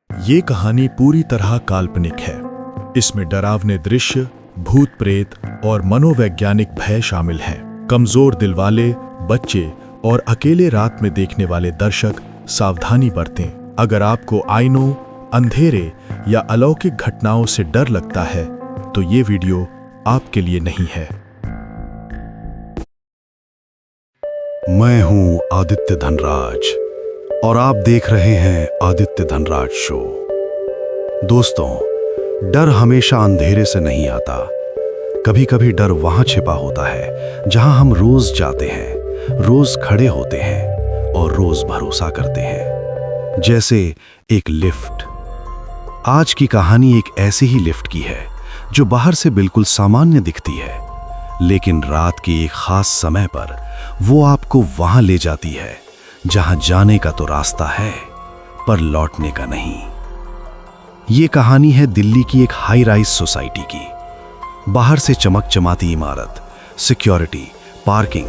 ये कहानी पूरी तरह काल्पनिक है। इसमें डरावने दृश्य, भूत प्रेत और मनोवैज्ञानिक भय शामिल हैं। कमजोर दिल वाले, बच्चे और अकेले रात में देखने वाले दर्शक सावधानी बरतें। अगर आपको आईनों, अंधेरे या अलौकिक घटनाओं से डर लगता है तो ये वीडियो आपके लिए नहीं है। मैं हूं आदित्य धनराज और आप देख रहे हैं आदित्य धनराज शो। दोस्तों, डर हमेशा अंधेरे से नहीं आता। कभी कभी डर वहां छिपा होता है जहां हम रोज जाते हैं, रोज खड़े होते हैं और रोज भरोसा करते हैं। जैसे एक लिफ्ट। आज की कहानी एक ऐसी ही लिफ्ट की है जो बाहर से बिल्कुल सामान्य दिखती है, लेकिन रात के एक खास समय पर वो आपको वहां ले जाती है जहां जाने का तो रास्ता है, पर लौटने का नहीं। ये कहानी है दिल्ली की एक हाई राइज सोसाइटी की। बाहर से चमकचमाती इमारत, सिक्योरिटी, पार्किंग,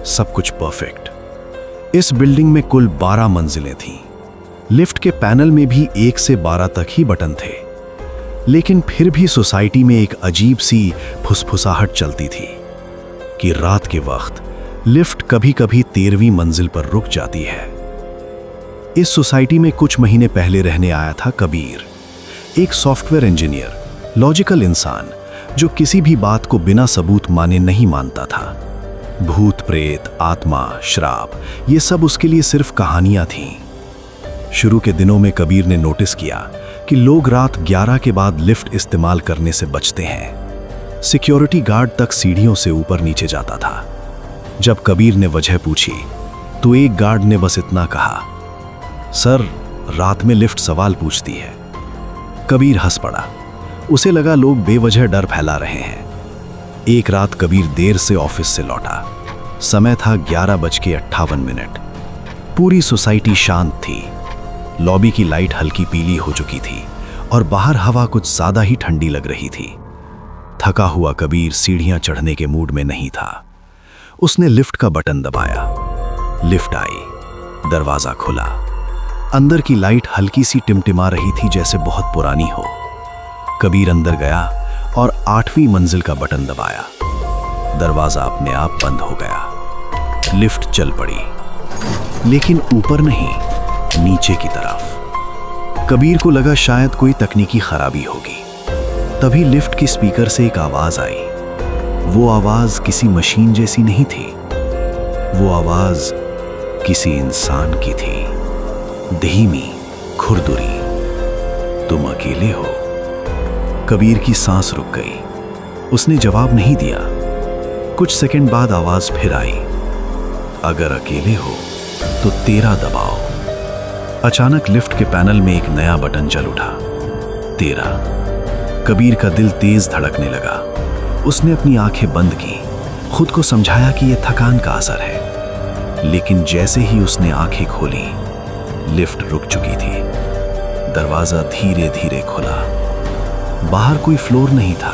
सब कुछ परफेक्ट। इस बिल्डिंग में कुल 12 मंजिलें थीं। लिफ्ट के पैनल में भी 1 से 12 तक ही बटन थे, लेकिन फिर भी सोसाइटी में एक अजीब सी फुसफुसाहट चलती थी कि रात के वक्त लिफ्ट कभी कभी 13वीं मंजिल पर रुक जाती है। इस सोसाइटी में कुछ महीने पहले रहने आया था कबीर, एक सॉफ्टवेयर इंजीनियर, लॉजिकल इंसान जो किसी भी बात को बिना सबूत माने नहीं मानता था। भूत प्रेत, आत्मा, श्राप, ये सब उसके लिए सिर्फ कहानियां थीं। शुरू के दिनों में कबीर ने नोटिस किया कि लोग रात 11 के बाद लिफ्ट इस्तेमाल करने से बचते हैं। सिक्योरिटी गार्ड तक सीढ़ियों से ऊपर नीचे जाता था। जब कबीर ने वजह पूछी तो एक गार्ड ने बस इतना कहा, सर, रात में लिफ्ट सवाल पूछती है। कबीर हंस पड़ा। उसे लगा लोग बेवजह डर फैला रहे हैं। एक रात कबीर देर से ऑफिस से लौटा। समय था 11:58। पूरी सोसाइटी शांत थी। लॉबी की लाइट हल्की पीली हो चुकी थी और बाहर हवा कुछ ज्यादा ही ठंडी लग रही थी। थका हुआ कबीर सीढ़ियां चढ़ने के मूड में नहीं था। उसने लिफ्ट का बटन दबाया। लिफ्ट आई, दरवाजा खुला। अंदर की लाइट हल्की सी टिमटिमा रही थी, जैसे बहुत पुरानी हो। कबीर अंदर गया और 8वीं मंजिल का बटन दबाया। दरवाजा अपने आप बंद हो गया। लिफ्ट चल पड़ी, लेकिन ऊपर नहीं, नीचे की तरफ। कबीर को लगा शायद कोई तकनीकी खराबी होगी। तभी लिफ्ट की स्पीकर से एक आवाज आई। वो आवाज किसी मशीन जैसी नहीं थी। वो आवाज किसी इंसान की थी, धीमी, खुरदुरी। तुम अकेले हो? कबीर की सांस रुक गई। उसने जवाब नहीं दिया। कुछ सेकंड बाद आवाज फिर आई, अगर अकेले हो तो 13 दबाओ। अचानक लिफ्ट के पैनल में एक नया बटन जल उठा, 13। कबीर का दिल तेज धड़कने लगा। उसने अपनी आंखें बंद की, खुद को समझाया कि यह थकान का असर है। लेकिन जैसे ही उसने आंखें खोली, लिफ्ट रुक चुकी थी। दरवाजा धीरे धीरे खुला। बाहर कोई फ्लोर नहीं था,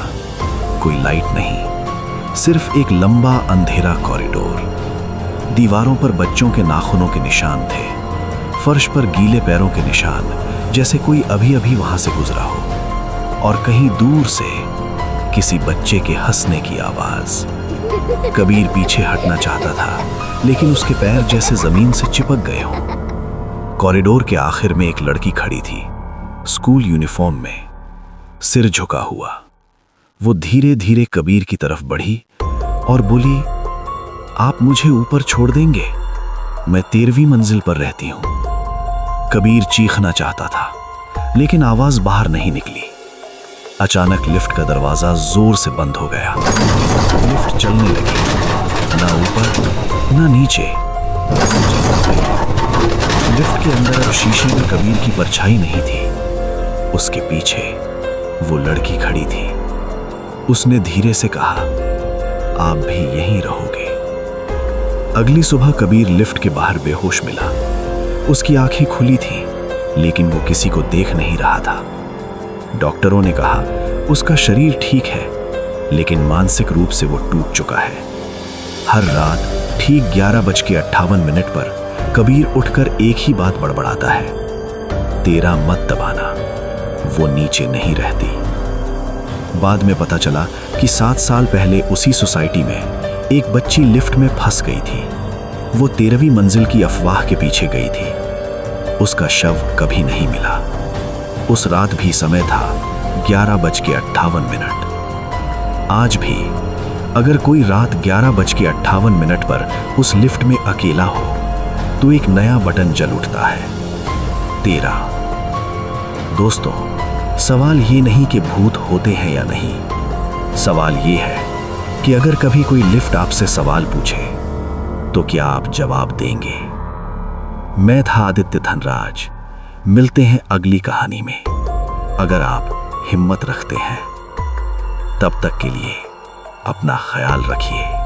कोई लाइट नहीं, सिर्फ एक लंबा अंधेरा कॉरिडोर। दीवारों पर बच्चों के नाखूनों के निशान थे। फर्श पर गीले पैरों के निशान, जैसे कोई अभी अभी वहां से गुजरा हो। और कहीं दूर से किसी बच्चे के हंसने की आवाज। कबीर पीछे हटना चाहता था, लेकिन उसके पैर जैसे जमीन से चिपक गए हों। कॉरिडोर के आखिर में एक लड़की खड़ी थी, स्कूल यूनिफॉर्म में, सिर झुका हुआ। वो धीरे धीरे कबीर की तरफ बढ़ी और बोली, आप मुझे ऊपर छोड़ देंगे? मैं 13वीं मंजिल पर रहती हूं। कबीर चीखना चाहता था, लेकिन आवाज बाहर नहीं निकली। अचानक लिफ्ट का दरवाजा जोर से बंद हो गया। लिफ्ट चलने लगी, ना ऊपर ना नीचे। लिफ्ट के अंदर अब शीशे में कबीर की परछाई नहीं थी। उसके पीछे वो लड़की खड़ी थी। उसने धीरे से कहा, आप भी यहीं रहोगे। अगली सुबह कबीर लिफ्ट के बाहर बेहोश मिला। उसकी आंखें खुली थीं, लेकिन वो किसी को देख नहीं रहा था। डॉक्टरों ने कहा उसका शरीर ठीक है, लेकिन मानसिक रूप से वो टूट चुका है। हर रात ठीक 11:58 पर कबीर उठकर एक ही बात बड़बड़ाता है, 13 मत दबाना, वो नीचे नहीं रहती। बाद में पता चला कि 7 साल पहले उसी सोसाइटी में एक बच्ची लिफ्ट में फंस गई थी। वो 13वीं मंजिल की अफवाह के पीछे गई थी। उसका शव कभी नहीं मिला। उस रात भी समय था 11:58। आज भी अगर कोई रात 11:58 पर उस लिफ्ट में अकेला हो तो एक नया बटन जल उठता है, 13। दोस्तों, सवाल ये नहीं कि भूत होते हैं या नहीं, सवाल ये है कि अगर कभी कोई लिफ्ट आपसे सवाल पूछे तो क्या आप जवाब देंगे? मैं था आदित्य धनराज। मिलते हैं अगली कहानी में। अगर आप हिम्मत रखते हैं, तब तक के लिए अपना ख्याल रखिए।